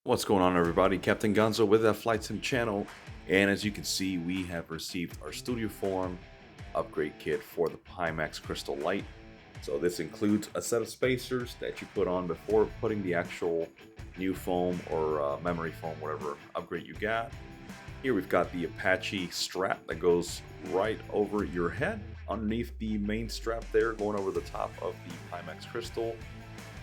What's going on, everybody? Captain Gonzo with that Flight Sim channel, and as you can see, we have received our Studioform upgrade kit for the Pimax Crystal Light. So this includes a set of spacers that you put on before putting the actual new foam or memory foam, whatever upgrade you got. Here we've got the Apache strap that goes right over your head, underneath the main strap there, going over the top of the Pimax Crystal.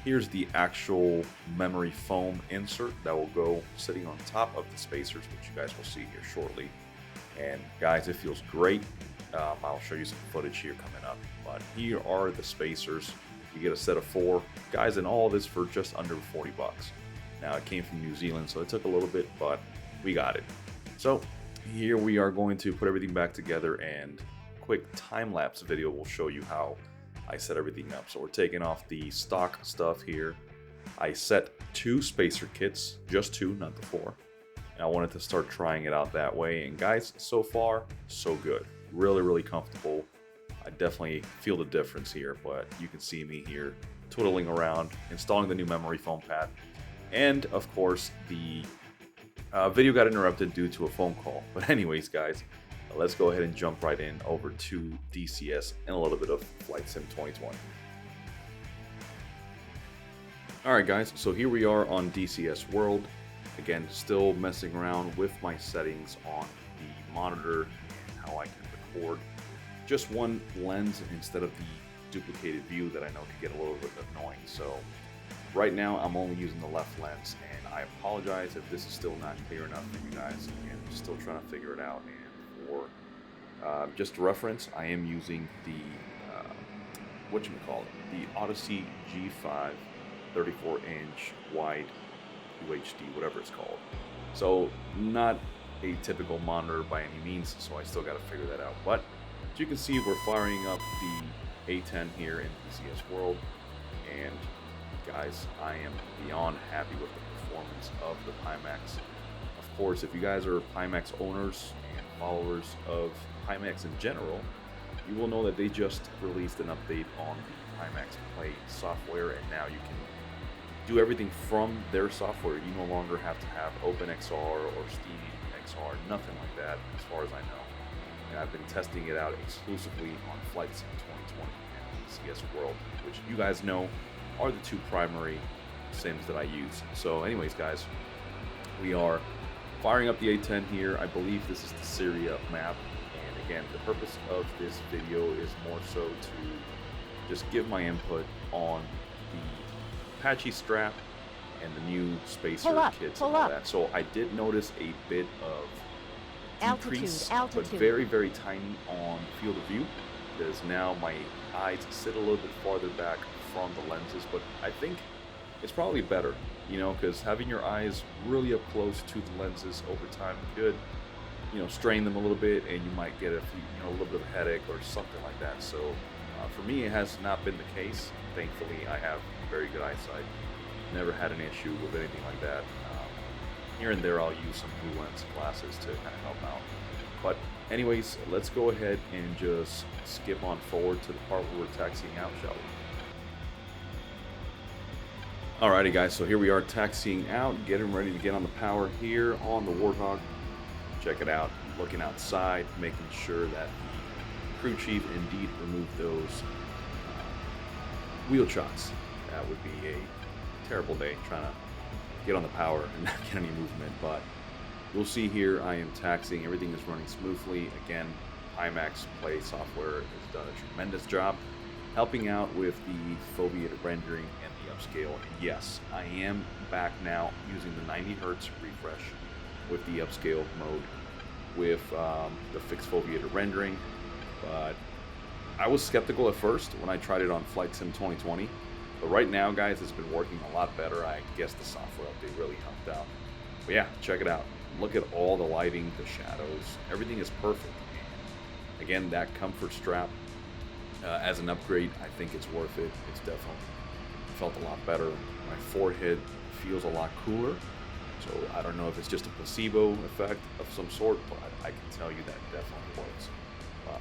Here's the actual memory foam insert that will go sitting on top of the spacers, which you guys will see here shortly. And guys, it feels great. I'll show you some footage here coming up. But here are the spacers. You get a set of 4. Guys, and all this for just under 40 bucks. Now, it came from New Zealand, so it took a little bit, but we got it. So here we are going to put everything back together, and quick time-lapse video will show you how I set everything up. So we're taking off the stock stuff here. I set 2 spacer kits, just 2, not the 4. And I wanted to start trying it out that way. And guys, so far, so good. Really comfortable. I definitely feel the difference here, but you can see me here twiddling around, installing the new memory foam pad. And of course, the video got interrupted due to a phone call. But anyways, guys, let's go ahead and jump right in over to DCS and a little bit of Flight Sim 2020. Alright guys, so here we are on DCS World. Again, still messing around with my settings on the monitor and how I can record just one lens instead of the duplicated view that I know can get a little bit annoying. So right now I'm only using the left lens, and I apologize if this is still not clear enough for you guys. Again, I'm still trying to figure it out. For just reference, I am using the the Odyssey G5 34-inch wide UHD, whatever it's called. So not a typical monitor by any means, so I still got to figure that out. But as you can see, we're firing up the A10 here in DCS World, and guys, I am beyond happy with the performance of the Pimax. Of course, if you guys are Pimax owners and followers of Pimax in general, you will know that they just released an update on the Pimax Play software, and now you can do everything from their software. You no longer have to have OpenXR or SteamXR, nothing like that as far as I know. And I've been testing it out exclusively on Flight Sim 2020 and DCS World, which you guys know are the 2 primary sims that I use. So anyways, guys, we are firing up the A10 here. I believe this is the Syria map, and again, the purpose of this video is more so to just give my input on the Apache strap and the new spacer kits and all that. So I did notice a bit of decrease, but very tiny on field of view, because now my eyes sit a little bit farther back from the lenses, but I think it's probably better, you know, because having your eyes really up close to the lenses over time could, you know, strain them a little bit, and you might get a little bit of a headache or something like that. So for me, it has not been the case. Thankfully, I have very good eyesight. Never had an issue with anything like that. Here and there, I'll use some blue lens glasses to kind of help out. But anyways, let's go ahead and just skip on forward to the part where we're taxiing out, shall we? Alrighty guys, so here we are taxiing out, getting ready to get on the power here on the Warthog. Check it out, looking outside, making sure that the crew chief indeed removed those wheel chocks. That would be a terrible day trying to get on the power and not get any movement, but you'll see here I am taxiing, everything is running smoothly. Again, Pimax Play software has done a tremendous job helping out with the foveated rendering and the upscale. And yes, I am back now using the 90 Hz refresh with the upscale mode with the fixed foveated rendering. But I was skeptical at first when I tried it on Flight Sim 2020. But right now, guys, it's been working a lot better. I guess the software update really helped out. But yeah, check it out. Look at all the lighting, the shadows, everything is perfect. And again, that comfort strap, as an upgrade, I think it's worth it. It's definitely felt a lot better. My forehead feels a lot cooler. So I don't know if it's just a placebo effect of some sort, but I can tell you that definitely works.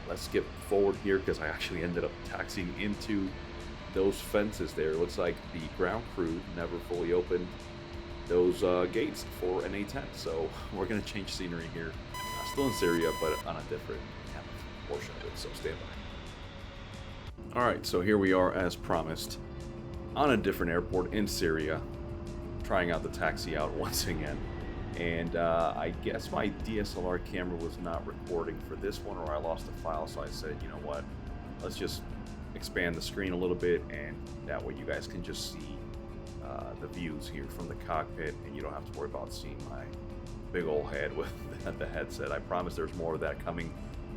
Let's skip forward here because I actually ended up taxiing into those fences there. It looks like the ground crew never fully opened those gates for an A10. So we're gonna change scenery here. Still in Syria, but on a different portion of it. So stand by. All right, so here we are as promised on a different airport in Syria, trying out the taxi out once again. And I guess my DSLR camera was not recording for this one, or I lost a file, so I said, you know what, let's just expand the screen a little bit, and that way you guys can just see the views here from the cockpit, and you don't have to worry about seeing my big old head with the headset. I promise there's more of that coming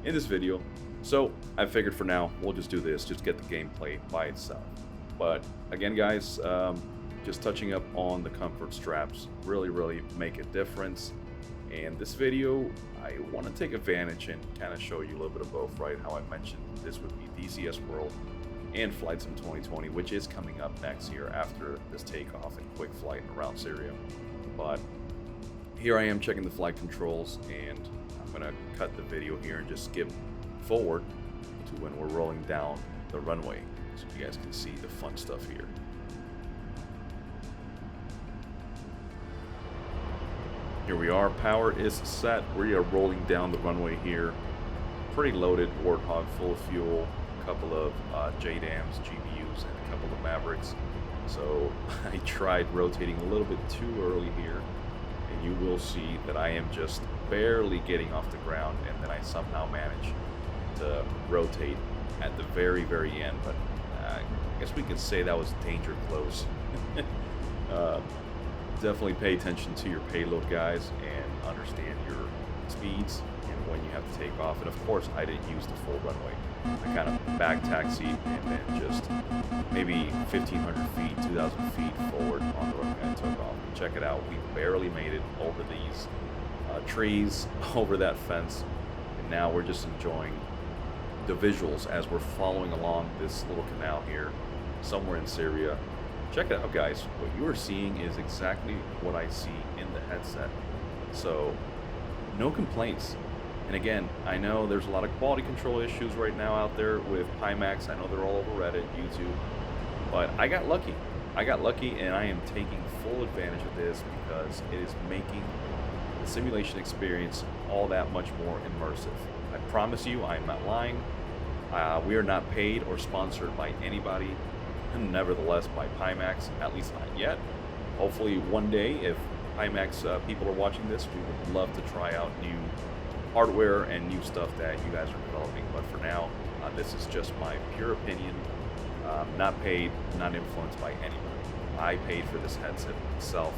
in this video. So I figured for now, we'll just do this, just get the gameplay by itself. But again, guys, just touching up on the comfort straps really make a difference. And this video, I want to take advantage and kind of show you a little bit of both, right? How I mentioned this would be DCS World and Flysim2020, which is coming up next year after this takeoff and quick flight around Syria. But here I am checking the flight controls, and I'm going to cut the video here and just skip forward to when we're rolling down the runway so you guys can see the fun stuff here. Here we are, power is set. We are rolling down the runway here. Pretty loaded Warthog, full of fuel, a couple of JDAMs, GBUs, and a couple of Mavericks. So I tried rotating a little bit too early here, and you will see that I am just barely getting off the ground, and then I somehow manage to rotate at the very end. But I guess we could say that was danger close. Definitely pay attention to your payload, guys, and understand your speeds and when you have to take off. And of course, I didn't use the full runway. I kind of back taxied and then just maybe 1,500 feet, 2,000 feet forward on the runway and took off. Check it out. We barely made it over these trees, over that fence, and now we're just enjoying the visuals as we're following along this little canal here somewhere in Syria. Check it out, guys. What you are seeing is exactly what I see in the headset. So no complaints. And again, I know there's a lot of quality control issues right now out there with Pimax. I know they're all over Reddit, YouTube, but I got lucky. And I am taking full advantage of this because it is making the simulation experience all that much more immersive. I promise you, I am not lying. We are not paid or sponsored by anybody. Nevertheless, by Pimax, at least not yet. Hopefully one day, if Pimax people are watching this, we would love to try out new hardware and new stuff that you guys are developing. But for now, this is just my pure opinion. Not paid, not influenced by anybody. I paid for this headset myself,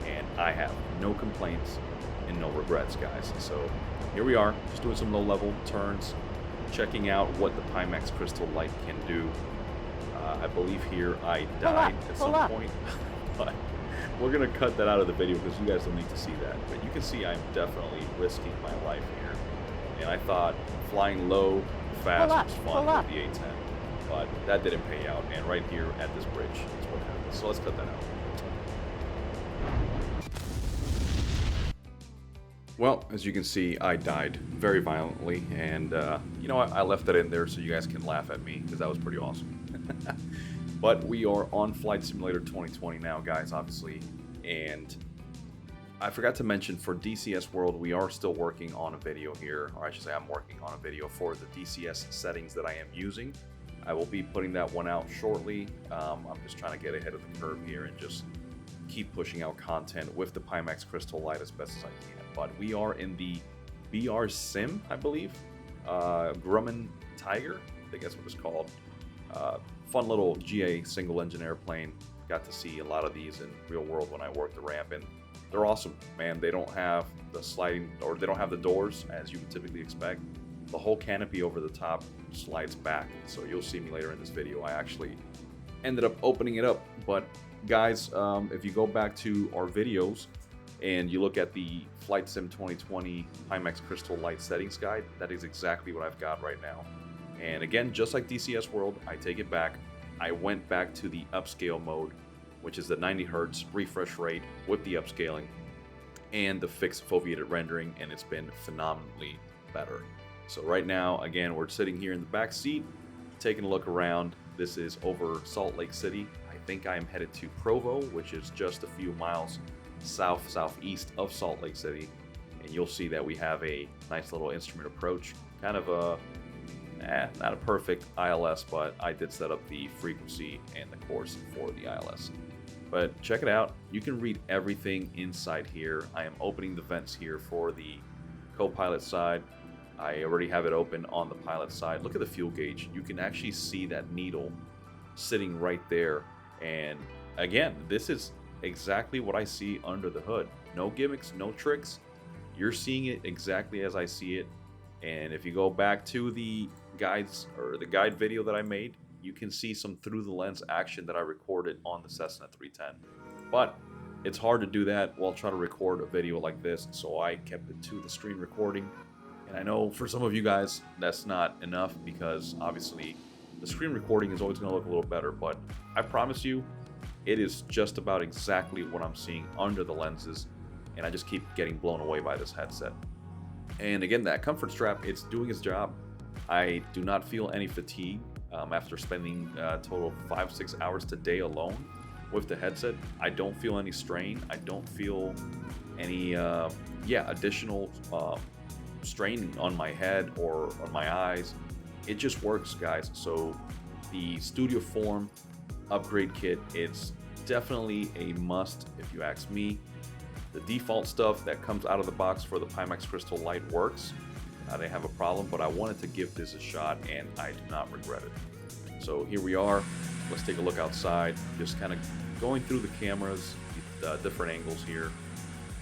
and I have no complaints and no regrets, guys. So here we are, just doing some low-level turns, checking out what the Pimax Crystal Light can do. I believe here I died at some point, but we're going to cut that out of the video because you guys don't need to see that. But you can see I'm definitely risking my life here. And I thought flying low, fast was fun with the A10, but that didn't pay out. And right here at this bridge is what happened. So let's cut that out. Well, as you can see, I died very violently, and you know what? I left that in there so you guys can laugh at me because that was pretty awesome. But we are on Flight Simulator 2020 now, guys, obviously, and I forgot to mention for DCS World, we are still working on a video here, or I should say I'm working on a video for the DCS settings that I am using. I will be putting that one out shortly. I'm just trying to get ahead of the curve here and just keep pushing out content with the Pimax Crystal Light as best as I can. But we are in the BR Sim, I believe. Grumman Tiger, I think that's what it's called. Fun little GA single engine airplane. Got to see a lot of these in real world when I worked the ramp, and they're awesome, man. They don't have the sliding, or they don't have the doors as you would typically expect. The whole canopy over the top slides back, so you'll see me later in this video. I actually ended up opening it up. But guys, if you go back to our videos and you look at the Flight Sim 2020 Pimax Crystal Light settings guide, that is exactly what I've got right now. And again, just like DCS World, I take it back. I went back to the upscale mode, which is the 90 Hertz refresh rate with the upscaling and the fixed foveated rendering, and it's been phenomenally better. So right now, again, we're sitting here in the back seat, taking a look around. This is over Salt Lake City. I think I'm headed to Provo, which is just a few miles southeast of Salt Lake City, and you'll see that we have a nice little instrument approach, kind of a not a perfect ILS, but I did set up the frequency and the course for the ILS. But check it out, you can read everything inside here. I am opening the vents here for the co-pilot side. I already have it open on the pilot side. Look at the fuel gauge. You can actually see that needle sitting right there. And again, this is exactly what I see under the hood. No gimmicks, no tricks. You're seeing it exactly as I see it. And if you go back to the guides or the guide video that I made, you can see some through the lens action that I recorded on the Cessna 310. But it's hard to do that while trying to record a video like this, so I kept it to the screen recording. And I know for some of you guys that's not enough, because obviously the screen recording is always going to look a little better, but I promise you it is just about exactly what I'm seeing under the lenses, and I just keep getting blown away by this headset. And again, that comfort strap, it's doing its job. I do not feel any fatigue after spending a total of 5-6 hours today alone with the headset. I don't feel any strain. I don't feel any additional strain on my head or on my eyes. It just works, guys. So the Studioform upgrade kit, it's definitely a must if you ask me. The default stuff that comes out of the box for the Pimax Crystal Light works. I didn't have a problem, but I wanted to give this a shot, and I do not regret it. So here we are. Let's take a look outside. Just kind of going through the cameras, the different angles here.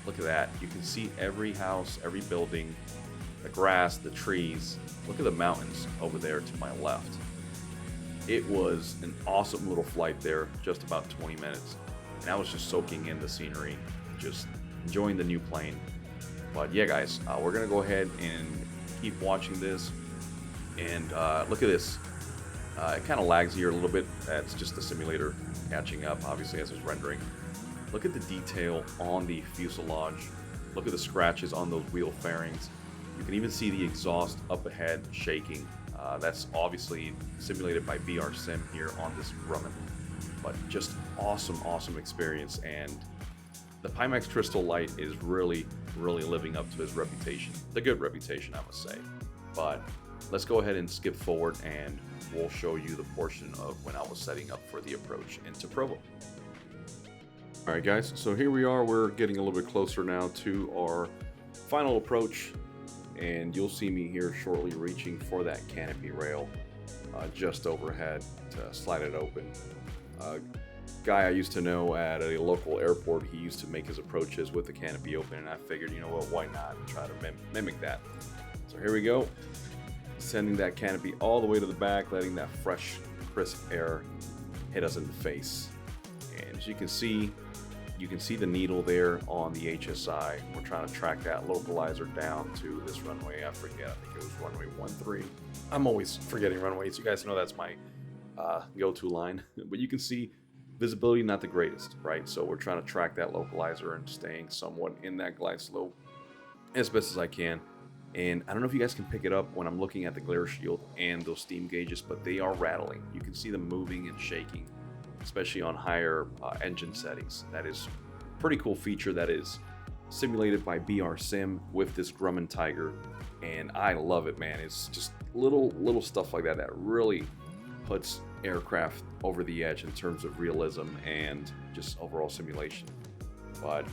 Look at that. You can see every house, every building, the grass, the trees. Look at the mountains over there to my left. It was an awesome little flight there, just about 20 minutes. And I was just soaking in the scenery, just enjoying the new plane. But yeah, guys, we're gonna go ahead and keep watching this. And look at this. It kind of lags here a little bit. That's just the simulator catching up, obviously, as it's rendering. Look at the detail on the fuselage. Look at the scratches on those wheel fairings. You can even see the exhaust up ahead shaking. That's obviously simulated by VR Sim here on this Grumman. But just awesome experience. And the Pimax Crystal Light is really living up to his reputation. The good reputation, I must say. But let's go ahead and skip forward, and we'll show you the portion of when I was setting up for the approach into Provo. Alright guys, so here we are. We're getting a little bit closer now to our final approach, and you'll see me here shortly reaching for that canopy rail just overhead to slide it open. Guy I used to know at a local airport, he used to make his approaches with the canopy open, and I figured, you know what, why not try to mimic that. So here we go, sending that canopy all the way to the back, letting that fresh, crisp air hit us in the face. And as you can see the needle there on the HSI. We're trying to track that localizer down to this runway. I forget, I think it was runway 13. I'm always forgetting runways. You guys know that's my go-to line. But you can see visibility not the greatest, right? So we're trying to track that localizer and staying somewhat in that glide slope as best as I can. And I don't know if you guys can pick it up when I'm looking at the glare shield and those steam gauges, but they are rattling. You can see them moving and shaking, especially on higher engine settings. That is a pretty cool feature that is simulated by BR Sim with this Grumman Tiger, and I love it, man. It's just little stuff like that that really puts aircraft over the edge in terms of realism and just overall simulation. But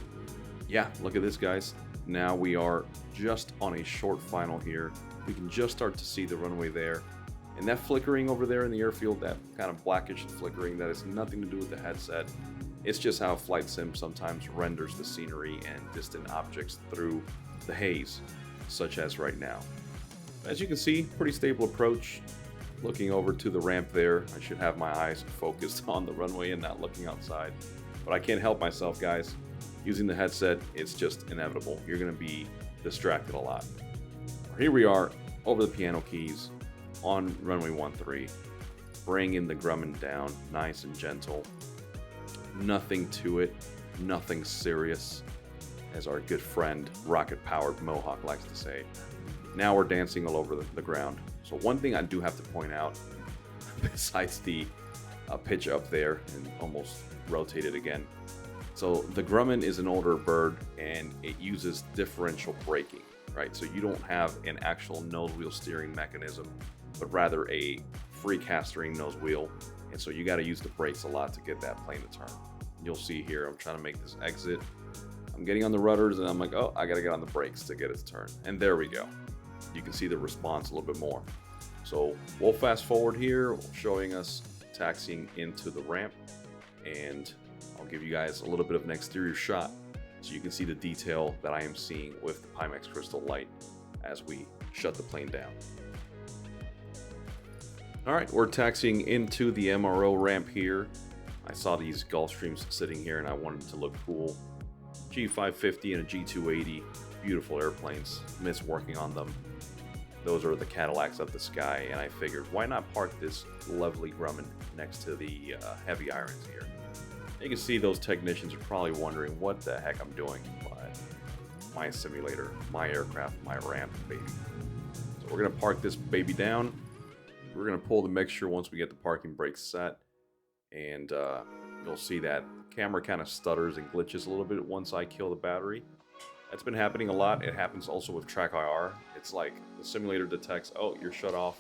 yeah, look at this, guys. Now we are just on a short final here. We can just start to see the runway there. And that flickering over there in the airfield, that kind of blackish flickering, that has nothing to do with the headset. It's just how Flight Sim sometimes renders the scenery and distant objects through the haze, such as right now. As you can see, pretty stable approach. Looking over to the ramp there, I should have my eyes focused on the runway and not looking outside. But I can't help myself, guys. Using the headset, it's just inevitable. You're going to be distracted a lot. Here we are, over the piano keys, on runway 13, bringing the Grumman down nice and gentle. Nothing to it, nothing serious, as our good friend Rocket Powered Mohawk likes to say. Now we're dancing all over the ground. So one thing I do have to point out, besides the pitch up there and almost rotate it again, So the Grumman is an older bird and it uses differential braking, right? So you don't have an actual nose wheel steering mechanism, but rather a free castering nose wheel. And so you got to use the brakes a lot to get that plane to turn. You'll see here, I'm trying to make this exit. I'm getting on the rudders and I'm like, oh, I got to get on the brakes to get it to turn. And there we go. You can see the response a little bit more. So we'll fast forward here, showing us taxiing into the ramp, and I'll give you guys a little bit of an exterior shot so you can see the detail that I am seeing with the Pimax Crystal Light as we shut the plane down. Alright, we're taxiing into the MRO ramp here. I saw these Gulfstreams sitting here and I wanted to look cool. G550 and a G280, beautiful airplanes, miss working on them. Those are the Cadillacs of the sky, and I figured why not park this lovely Grumman next to the heavy irons here. You can see those technicians are probably wondering what the heck I'm doing, but my simulator, my aircraft, my ramp, baby. So we're gonna park this baby down. We're gonna pull the mixture once we get the parking brakes set, and you'll see that the camera kind of stutters and glitches a little bit once I kill the battery. That's been happening a lot. It happens also with Track IR. It's like the simulator detects, oh, you're shut off.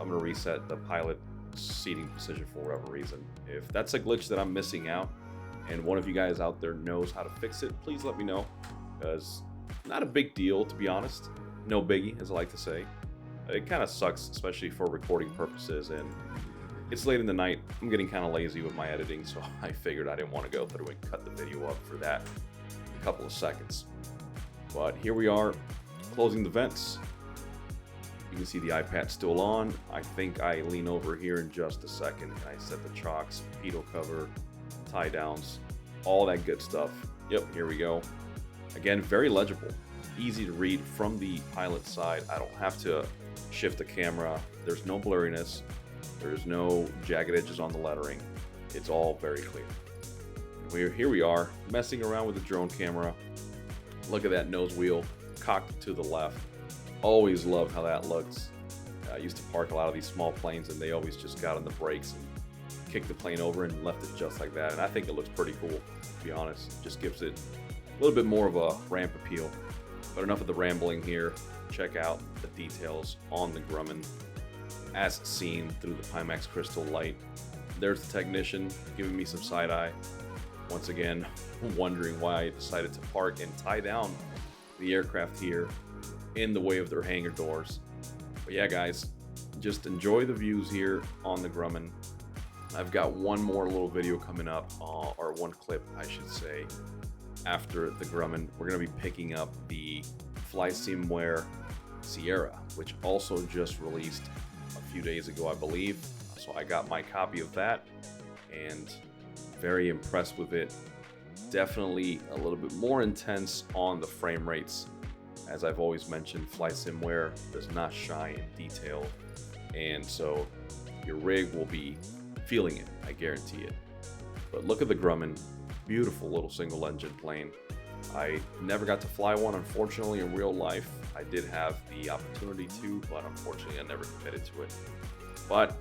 I'm gonna reset the pilot seating position for whatever reason. If that's a glitch that I'm missing out and one of you guys out there knows how to fix it, please let me know, because not a big deal, to be honest. No biggie, as I like to say. It kind of sucks, especially for recording purposes, and it's late in the night. I'm getting kind of lazy with my editing, so I figured I didn't want to go through and cut the video up for that couple of seconds. But here we are, closing the vents. You can see the iPad still on. I think I lean over here in just a second and I set the chocks, pitot cover, tie downs, all that good stuff. Yep, here we go. Again, very legible, easy to read from the pilot side. I don't have to shift the camera. There's no blurriness. There's no jagged edges on the lettering. It's all very clear. Here we are, messing around with the drone camera. Look at that nose wheel cocked to the left. Always loved how that looks. I used to park a lot of these small planes and they always just got on the brakes and kicked the plane over and left it just like that. And I think it looks pretty cool, to be honest. It just gives it a little bit more of a ramp appeal. But enough of the rambling here. Check out the details on the Grumman as seen through the Pimax Crystal Light. There's the technician giving me some side eye. Once again, wondering why I decided to park and tie down the aircraft here in the way of their hangar doors. But yeah, guys, just enjoy the views here on the Grumman. I've got one more little video coming up, or one clip, I should say, after the Grumman. We're going to be picking up the Flysimware Sierra, which also just released a few days ago, I believe. So I got my copy of that and very impressed with it. Definitely a little bit more intense on the frame rates. As I've always mentioned, Flysimware does not shy in detail, and so your rig will be feeling it, I guarantee it. But look at the Grumman, beautiful little single engine plane. I never got to fly one, unfortunately, in real life. I did have the opportunity to, but unfortunately I never committed to it. But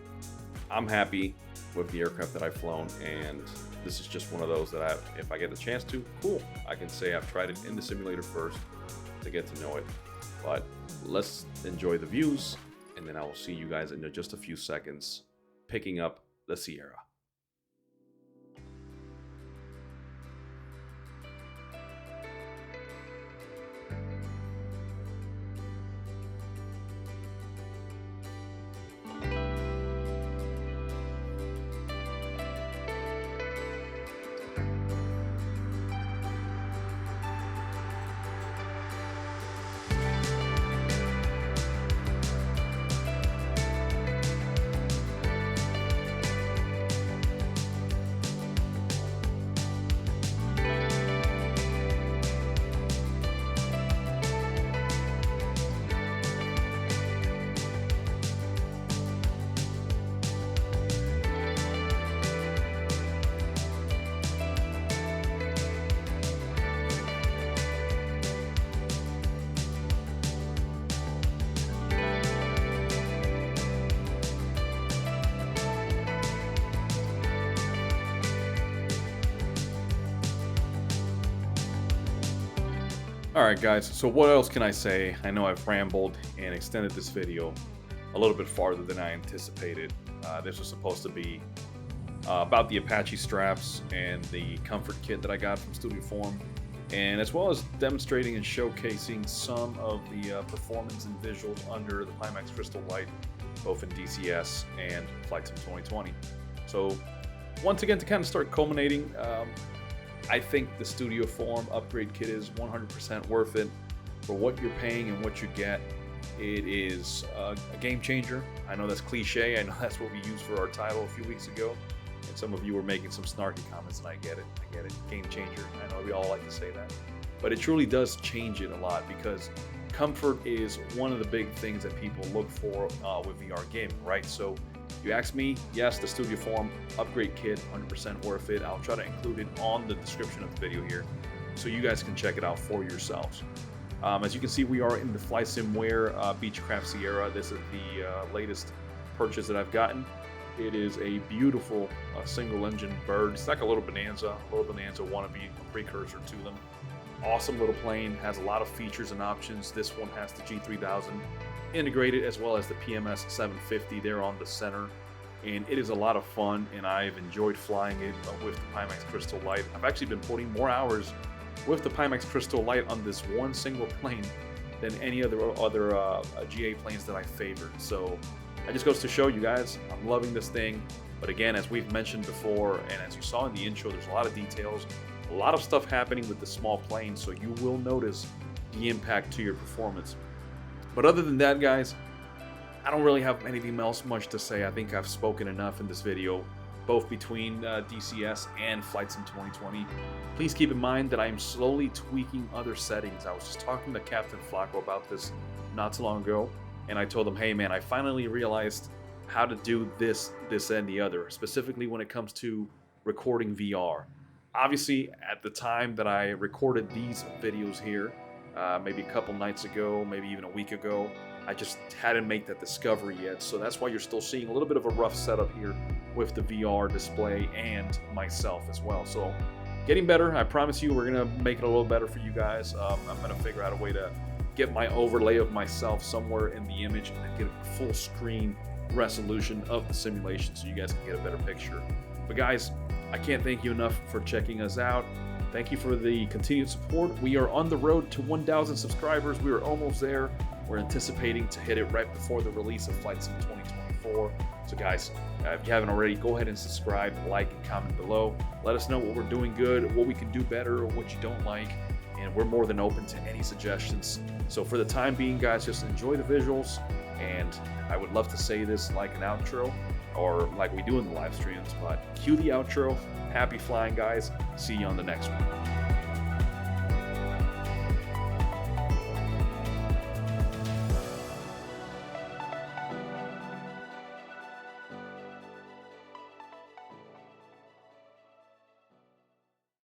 I'm happy with the aircraft that I've flown, and this is just one of those that if I get the chance to, cool. I can say I've tried it in the simulator first to get to know it. But let's enjoy the views, and then I will see you guys in just a few seconds picking up the Sierra. Alright guys, so what else can I say? I know I've rambled and extended this video a little bit farther than I anticipated. This was supposed to be about the Apache straps and the comfort kit that I got from Studioform, and as well as demonstrating and showcasing some of the performance and visuals under the Pimax Crystal Light, both in DCS and Flysimware 2020. So once again, to kind of start culminating, I think the Studioform upgrade kit is 100% worth it for what you're paying and what you get. It is a game changer. I know that's cliche. I know that's what we used for our title a few weeks ago. And some of you were making some snarky comments, and I get it. I get it. Game changer. I know we all like to say that. But it truly does change it a lot, because comfort is one of the big things that people look for with VR gaming, right? So you ask me, yes, the Studioform upgrade kit, 100% worth it. I'll try to include it on the description of the video here, so you guys can check it out for yourselves. As you can see, we are in the Flysimware Beechcraft Sierra. This is the latest purchase that I've gotten. It is a beautiful single-engine bird. It's like a little Bonanza wannabe, a precursor to them. Awesome little plane, has a lot of features and options. This one has the G3000 integrated, as well as the PMS750 there on the center, and it is a lot of fun, and I've enjoyed flying it with the Pimax Crystal Light. I've actually been putting more hours with the Pimax Crystal Light on this one single plane than any other GA planes that I favored. So it just goes to show you guys, I'm loving this thing. But again, as we've mentioned before, and as you saw in the intro, there's a lot of details, a lot of stuff happening with the small plane, so you will notice the impact to your performance. But other than that, guys, I don't really have anything else much to say. I think I've spoken enough in this video, both between DCS and Flysimware 2020. Please keep in mind that I am slowly tweaking other settings. I was just talking to Captain Flacco about this not so long ago, and I told him, hey man, I finally realized how to do this, and the other, specifically when it comes to recording VR. Obviously, at the time that I recorded these videos here, maybe a couple nights ago, maybe even a week ago, I just hadn't made that discovery yet, so that's why you're still seeing a little bit of a rough setup here with the VR display and myself as well. So getting better. I promise you, we're gonna make it a little better for you guys. I'm gonna figure out a way to get my overlay of myself somewhere in the image and get a full screen resolution of the simulation so you guys can get a better picture. But guys, I can't thank you enough for checking us out. Thank you for the continued support. We are on the road to 1,000 subscribers. We are almost there. We're anticipating to hit it right before the release of Flysimware 2024. So guys, if you haven't already, go ahead and subscribe, like, and comment below. Let us know what we're doing good, what we can do better, or what you don't like. And we're more than open to any suggestions. So for the time being, guys, just enjoy the visuals. And I would love to say this like an outro, or like we do in the live streams, but cue the outro. Happy flying, guys. See you on the next one.